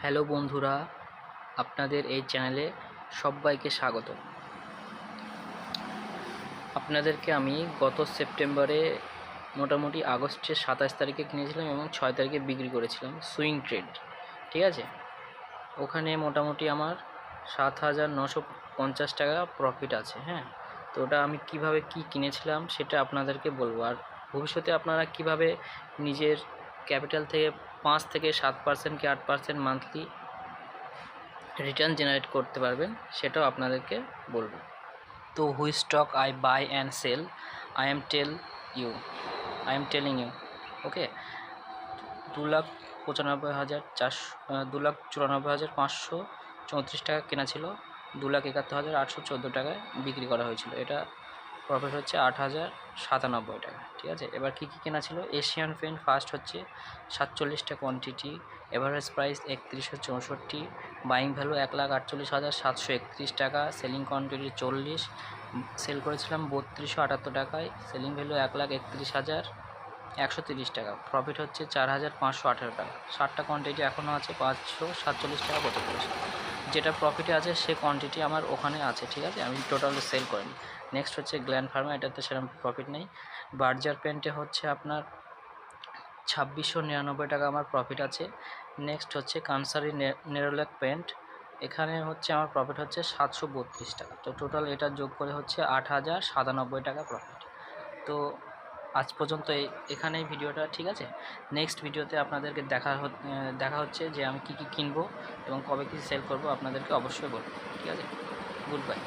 Hello বন্ধুরা, আপনাদের এই চ্যানেলে সবাইকে স্বাগত। আপনাদেরকে আমি গত সেপ্টেম্বরে মোটামুটি আগস্টের 27 তারিখে কিনেছিলাম এবং 6 তারিখে বিক্রি করেছিলাম সুইং ট্রেড। ঠিক আছে, ওখানে মোটামুটি আমার 7,950 টাকা প্রফিট আছে। হ্যাঁ, তো ওটা আমি কিভাবে কি কিনেছিলাম সেটা আপনাদেরকে বলবো। আর ভবিষ্যতে আপনারা কিভাবে নিজের ক্যাপিটাল থেকে 5 থেকে 7% কি 8% মান্থলি রিটার্ন জেনারেট করতে পারবেন সেটাও আপনাদেরকে বলবো। তো which stock I buy and sell, I am telling you. Okay, 2,94,534 টাকা কেনা ছিল, 2,71,814 টাকায় বিক্রি করা হয়েছিল। এটা প্রফিট হচ্ছে 8,097 টাকা। ঠিক আছে, এবার কী কী কেনা ছিল? এশিয়ান পেন্ট ফার্স্ট হচ্ছে 47টা quantity, average price 3164, buying value 1,48,731 টাকা, সেলিং কোয়ান্টিটি 40, সেল করেছিলাম 3278 টাকায়, সেলিং ভ্যালু 1,31,130 টাকা, প্রফিট হচ্ছে 4,518 টাকা। 60টা কোয়ান্টিটি এখনও আছে, 547 টাকা কত করেছে। যেটা প্রফিটে আছে সে কোয়ান্টিটি আমার ওখানে আছে। ঠিক আছে, আমি টোটালি সেল করিনি। নেক্সট হচ্ছে গ্ল্যান্ড ফার্মা, এটাতে সেরকম প্রফিট নেই। বার্জার পেন্টে হচ্ছে আপনার 2,699 টাকা আমার প্রফিট আছে। নেক্সট হচ্ছে কানসারি নেরোল্যাক পেন্ট, এখানে হচ্ছে আমার প্রফিট হচ্ছে 732 টাকা। তো টোটাল এটা যোগ করে হচ্ছে 8,097 টাকা প্রফিট। তো আজ পর্যন্ত এখানেই ভিডিওটা। ঠিক আছে, নেক্সট ভিডিওতে আপনাদেরকে দেখা হচ্ছে যে আমি কী কী কিনবো এবং কবে কী সেল করবো আপনাদেরকে অবশ্যই বলবো। ঠিক আছে, গুড বাই।